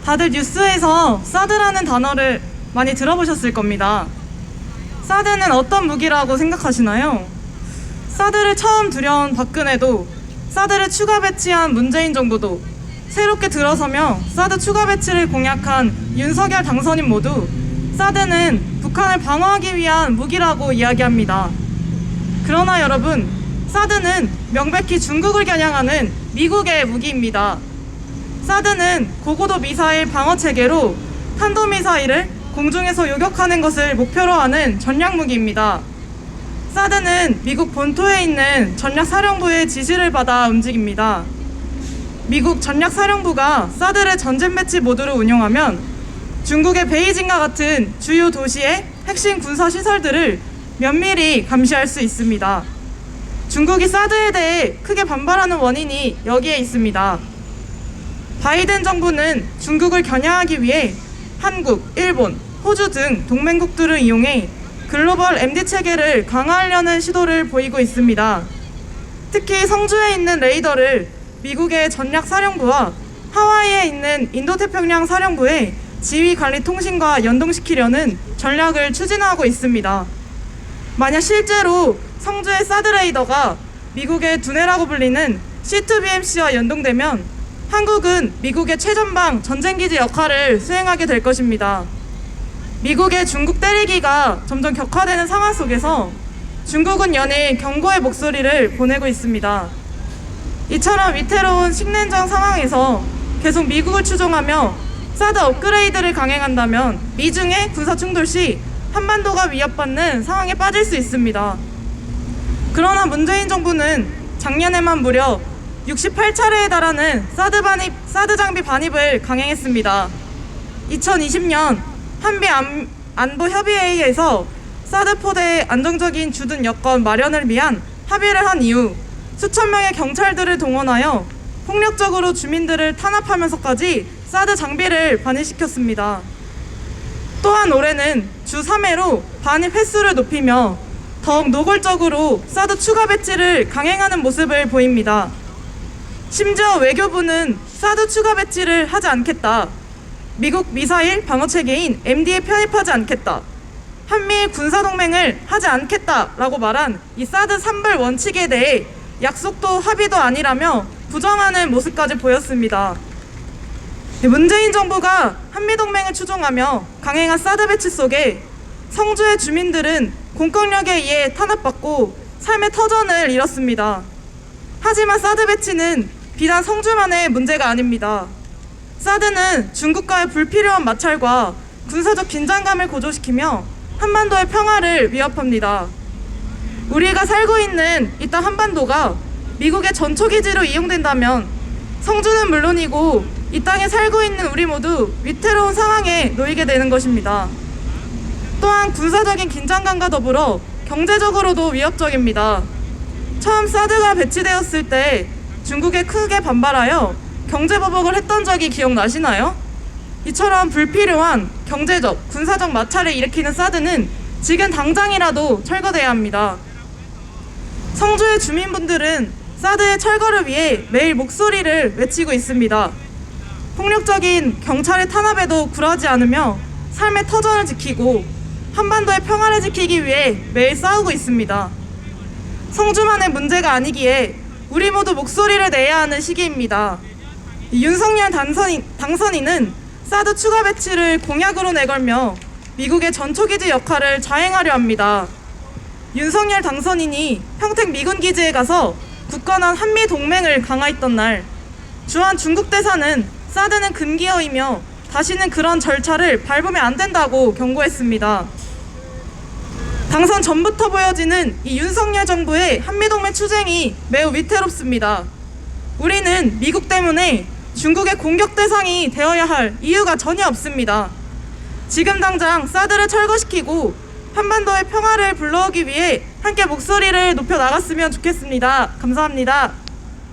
다들 뉴스에서 사드라는 단어를 많이 들어보셨을 겁니다. 사드는 어떤 무기라고 생각하시나요? 사드를 처음 들여온 박근혜도, 사드를 추가 배치한 문재인 정부도, 새롭게 들어서며 사드 추가 배치를 공약한 윤석열 당선인 모두 사드는 북한을 방어하기 위한 무기라고 이야기합니다. 그러나 여러분, 사드는 명백히 중국을 겨냥하는 미국의 무기입니다. 사드는 고고도 미사일 방어 체계로 탄도미사일을 공중에서 요격하는 것을 목표로 하는 전략 무기입니다. 사드는 미국 본토에 있는 전략사령부의 지시를 받아 움직입니다. 미국 전략사령부가 사드를 전쟁 배치 모드로 운용하면 중국의 베이징과 같은 주요 도시의 핵심 군사시설들을 면밀히 감시할 수 있습니다. 중국이 사드에 대해 크게 반발하는 원인이 여기에 있습니다. 바이든 정부는 중국을 겨냥하기 위해 한국, 일본, 호주 등 동맹국들을 이용해 글로벌 MD 체계를 강화하려는 시도를 보이고 있습니다. 특히 성주에 있는 레이더를 미국의 전략사령부와 하와이에 있는 인도태평양 사령부의 지휘관리 통신과 연동시키려는 전략을 추진하고 있습니다. 만약 실제로 성주의 사드 레이더가 미국의 두뇌라고 불리는 C2BMC와 연동되면 한국은 미국의 최전방 전쟁기지 역할을 수행하게 될 것입니다. 미국의 중국 때리기가 점점 격화되는 상황 속에서 중국은 연일 경고의 목소리를 보내고 있습니다. 이처럼 위태로운 식냉전 상황에서 계속 미국을 추종하며 사드 업그레이드를 강행한다면 미중의 군사 충돌 시 한반도가 위협받는 상황에 빠질 수 있습니다. 그러나 문재인 정부는 작년에만 무려 68차례에 달하는 사드 장비 반입을 강행했습니다. 2020년 한미 안보협의회에서 사드 포대의 안정적인 주둔 여건 마련을 위한 합의를 한 이후 수천 명의 경찰들을 동원하여 폭력적으로 주민들을 탄압하면서까지 사드 장비를 반입시켰습니다. 또한 올해는 주 3회로 반입 횟수를 높이며 더욱 노골적으로 사드 추가 배치를 강행하는 모습을 보입니다. 심지어 외교부는 사드 추가 배치를 하지 않겠다, 미국 미사일 방어 체계인 MD에 편입하지 않겠다, 한미일 군사동맹을 하지 않겠다라고 말한 이 사드 산불 원칙에 대해 약속도 합의도 아니라며 부정하는 모습까지 보였습니다. 문재인 정부가 한미동맹을 추종하며 강행한 사드 배치 속에 성주의 주민들은 공권력에 의해 탄압받고 삶의 터전을 잃었습니다. 하지만 사드 배치는 비단 성주만의 문제가 아닙니다. 사드는 중국과의 불필요한 마찰과 군사적 긴장감을 고조시키며 한반도의 평화를 위협합니다. 우리가 살고 있는 이 땅 한반도가 미국의 전초기지로 이용된다면 성주는 물론이고 이 땅에 살고 있는 우리 모두 위태로운 상황에 놓이게 되는 것입니다. 또한 군사적인 긴장감과 더불어 경제적으로도 위협적입니다. 처음 사드가 배치되었을 때 중국에 크게 반발하여 경제보복을 했던 적이 기억나시나요? 이처럼 불필요한 경제적, 군사적 마찰을 일으키는 사드는 지금 당장이라도 철거돼야 합니다. 성주의 주민분들은 사드의 철거를 위해 매일 목소리를 외치고 있습니다. 폭력적인 경찰의 탄압에도 굴하지 않으며 삶의 터전을 지키고 한반도의 평화를 지키기 위해 매일 싸우고 있습니다. 성주만의 문제가 아니기에 우리 모두 목소리를 내야 하는 시기입니다. 윤석열 당선인은 사드 추가 배치를 공약으로 내걸며 미국의 전초기지 역할을 자행하려 합니다. 윤석열 당선인이 평택 미군 기지에 가서 굳건한 한미 동맹을 강화했던 날, 주한 중국 대사는 사드는 금기어이며 다시는 그런 절차를 밟으면 안 된다고 경고했습니다. 당선 전부터 보여지는 이 윤석열 정부의 한미동맹 추쟁이 매우 위태롭습니다. 우리는 미국 때문에 중국의 공격 대상이 되어야 할 이유가 전혀 없습니다. 지금 당장 사드를 철거시키고 한반도의 평화를 불러오기 위해 함께 목소리를 높여 나갔으면 좋겠습니다. 감사합니다.